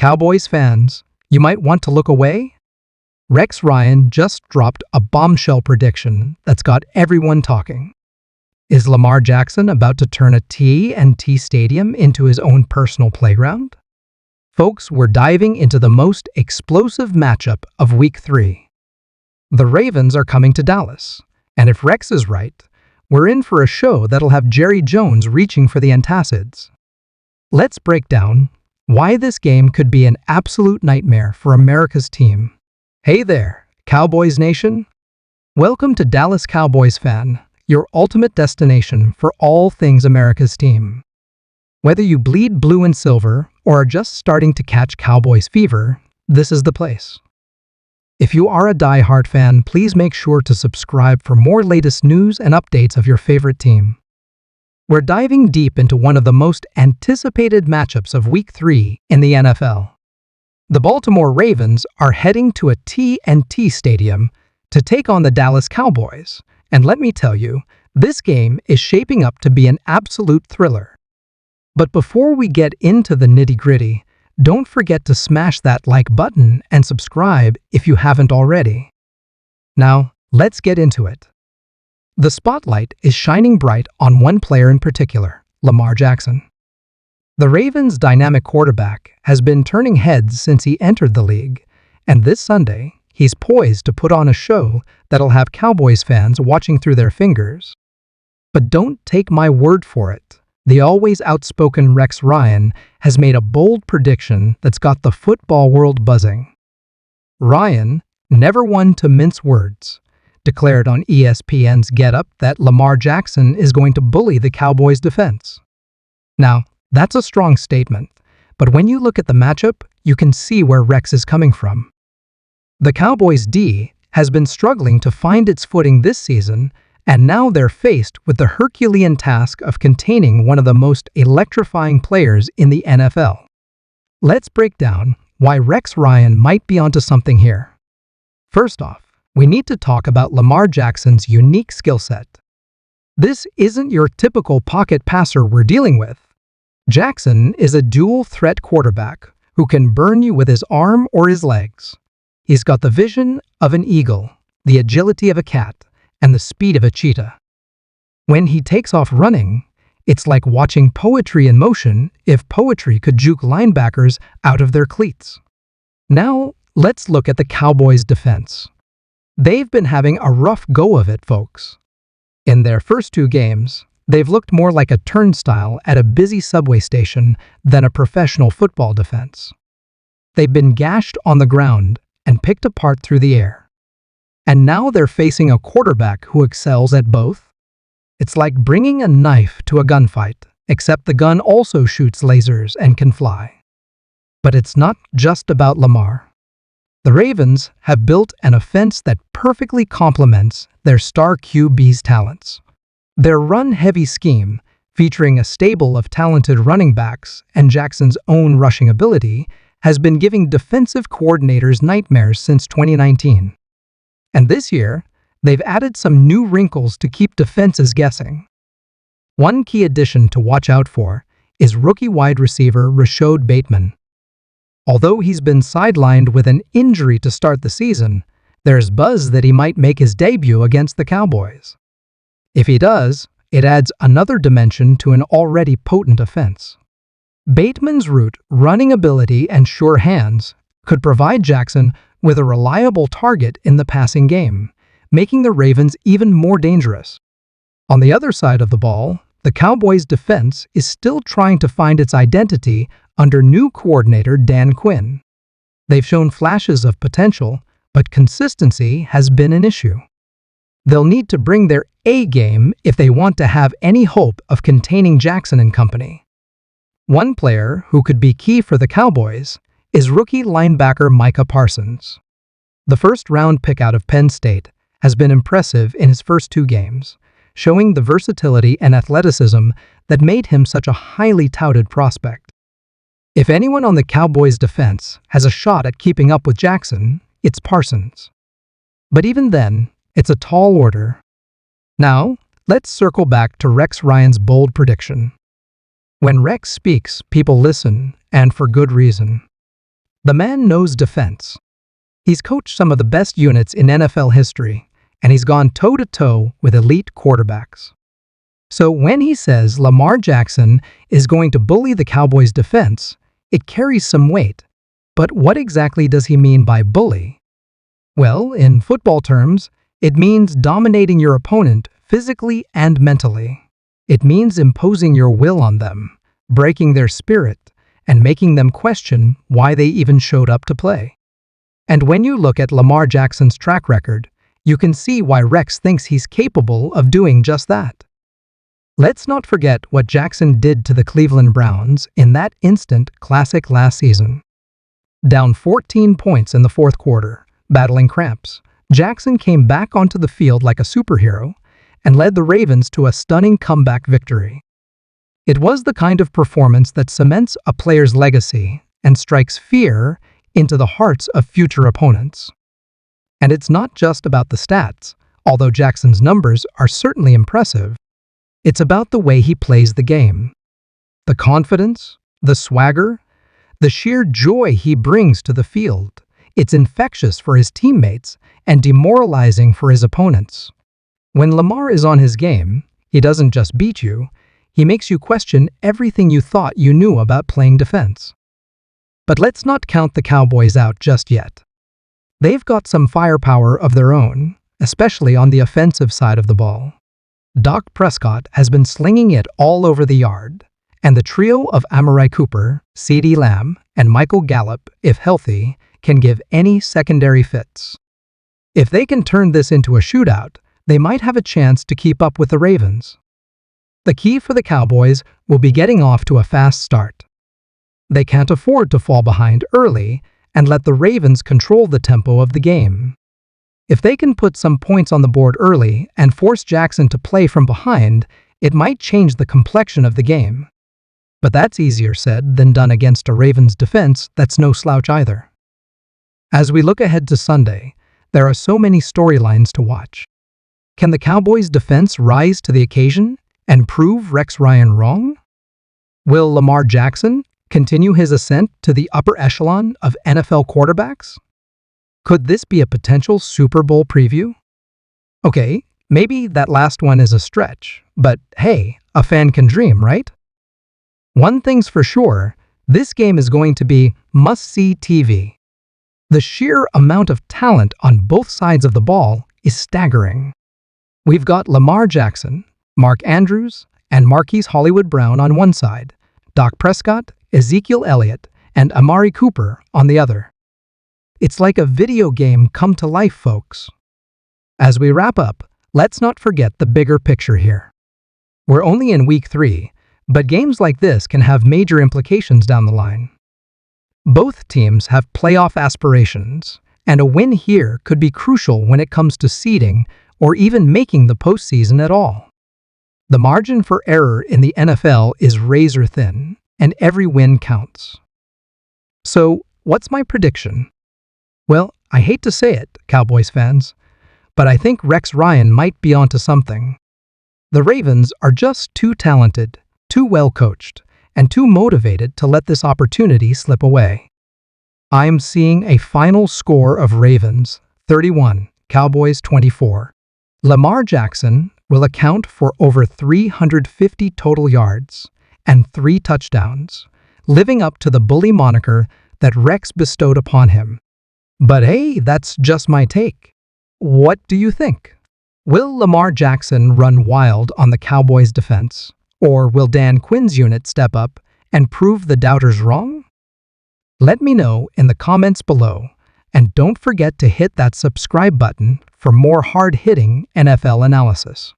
Cowboys fans, you might want to look away. Rex Ryan just dropped a bombshell prediction that's got everyone talking. Is Lamar Jackson about to turn a T&T stadium into his own personal playground? Folks, we're diving into the most explosive matchup of Week 3. The Ravens are coming to Dallas, and if Rex is right, we're in for a show that'll have Jerry Jones reaching for the antacids. Let's break down why this game could be an absolute nightmare for America's team. Hey there, Cowboys Nation! Welcome to Dallas Cowboys Fan, your ultimate destination for all things America's team. Whether you bleed blue and silver or are just starting to catch Cowboys fever, this is the place. If you are a die-hard fan, please make sure to subscribe for more latest news and updates of your favorite team. We're diving deep into one of the most anticipated matchups of Week 3 in the NFL. The Baltimore Ravens are heading to a T&T stadium to take on the Dallas Cowboys, and let me tell you, this game is shaping up to be an absolute thriller. But before we get into the nitty-gritty, don't forget to smash that like button and subscribe if you haven't already. Now, let's get into it. The spotlight is shining bright on one player in particular, Lamar Jackson. The Ravens' dynamic quarterback has been turning heads since he entered the league, and this Sunday, he's poised to put on a show that'll have Cowboys fans watching through their fingers. But don't take my word for it. The always outspoken Rex Ryan has made a bold prediction that's got the football world buzzing. Ryan, never one to mince words, declared on ESPN's Get Up that Lamar Jackson is going to bully the Cowboys' defense. Now, that's a strong statement, but when you look at the matchup, you can see where Rex is coming from. The Cowboys' D has been struggling to find its footing this season, and now they're faced with the Herculean task of containing one of the most electrifying players in the NFL. Let's break down why Rex Ryan might be onto something here. First off, we need to talk about Lamar Jackson's unique skill set. This isn't your typical pocket passer we're dealing with. Jackson is a dual-threat quarterback who can burn you with his arm or his legs. He's got the vision of an eagle, the agility of a cat, and the speed of a cheetah. When he takes off running, it's like watching poetry in motion if poetry could juke linebackers out of their cleats. Now, let's look at the Cowboys' defense. They've been having a rough go of it, folks. In their first 2 games, they've looked more like a turnstile at a busy subway station than a professional football defense. They've been gashed on the ground and picked apart through the air. And now they're facing a quarterback who excels at both. It's like bringing a knife to a gunfight, except the gun also shoots lasers and can fly. But it's not just about Lamar. The Ravens have built an offense that perfectly complements their star QB's talents. Their run-heavy scheme, featuring a stable of talented running backs and Jackson's own rushing ability, has been giving defensive coordinators nightmares since 2019. And this year, they've added some new wrinkles to keep defenses guessing. One key addition to watch out for is rookie wide receiver Rashod Bateman. Although he's been sidelined with an injury to start the season, there's buzz that he might make his debut against the Cowboys. If he does, it adds another dimension to an already potent offense. Bateman's route running ability and sure hands could provide Jackson with a reliable target in the passing game, making the Ravens even more dangerous. On the other side of the ball, the Cowboys' defense is still trying to find its identity under new coordinator Dan Quinn. They've shown flashes of potential, but consistency has been an issue. They'll need to bring their A game if they want to have any hope of containing Jackson and company. One player who could be key for the Cowboys is rookie linebacker Micah Parsons. The first-round pick out of Penn State has been impressive in his first 2 games, showing the versatility and athleticism that made him such a highly touted prospect. If anyone on the Cowboys' defense has a shot at keeping up with Jackson, it's Parsons. But even then, it's a tall order. Now, let's circle back to Rex Ryan's bold prediction. When Rex speaks, people listen, and for good reason. The man knows defense. He's coached some of the best units in NFL history, and he's gone toe-to-toe with elite quarterbacks. So when he says Lamar Jackson is going to bully the Cowboys' defense, it carries some weight. But what exactly does he mean by bully? Well, in football terms, it means dominating your opponent physically and mentally. It means imposing your will on them, breaking their spirit, and making them question why they even showed up to play. And when you look at Lamar Jackson's track record, you can see why Rex thinks he's capable of doing just that. Let's not forget what Jackson did to the Cleveland Browns in that instant classic last season. Down 14 points in the fourth quarter, battling cramps, Jackson came back onto the field like a superhero and led the Ravens to a stunning comeback victory. It was the kind of performance that cements a player's legacy and strikes fear into the hearts of future opponents. And it's not just about the stats, although Jackson's numbers are certainly impressive. It's about the way he plays the game. The confidence, the swagger, the sheer joy he brings to the field. It's infectious for his teammates and demoralizing for his opponents. When Lamar is on his game, he doesn't just beat you, he makes you question everything you thought you knew about playing defense. But let's not count the Cowboys out just yet. They've got some firepower of their own, especially on the offensive side of the ball. Dak Prescott has been slinging it all over the yard, and the trio of Amari Cooper, CeeDee Lamb, and Michael Gallup, if healthy, can give any secondary fits. If they can turn this into a shootout, they might have a chance to keep up with the Ravens. The key for the Cowboys will be getting off to a fast start. They can't afford to fall behind early and let the Ravens control the tempo of the game. If they can put some points on the board early and force Jackson to play from behind, it might change the complexion of the game. But that's easier said than done against a Ravens defense that's no slouch either. As we look ahead to Sunday, there are so many storylines to watch. Can the Cowboys' defense rise to the occasion and prove Rex Ryan wrong? Will Lamar Jackson continue his ascent to the upper echelon of NFL quarterbacks? Could this be a potential Super Bowl preview? Okay, maybe that last one is a stretch, but hey, a fan can dream, right? One thing's for sure, this game is going to be must-see TV. The sheer amount of talent on both sides of the ball is staggering. We've got Lamar Jackson, Mark Andrews, and Marquise Hollywood Brown on one side, Dak Prescott, Ezekiel Elliott, and Amari Cooper on the other. It's like a video game come to life, folks. As we wrap up, let's not forget the bigger picture here. We're only in week 3, but games like this can have major implications down the line. Both teams have playoff aspirations, and a win here could be crucial when it comes to seeding or even making the postseason at all. The margin for error in the NFL is razor thin, and every win counts. So, what's my prediction? Well, I hate to say it, Cowboys fans, but I think Rex Ryan might be onto something. The Ravens are just too talented, too well coached, and too motivated to let this opportunity slip away. I'm seeing a final score of Ravens 31, Cowboys 24. Lamar Jackson will account for over 350 total yards and 3 touchdowns, living up to the bully moniker that Rex bestowed upon him. But hey, that's just my take. What do you think? Will Lamar Jackson run wild on the Cowboys' defense? Or will Dan Quinn's unit step up and prove the doubters wrong? Let me know in the comments below, and don't forget to hit that subscribe button for more hard-hitting NFL analysis.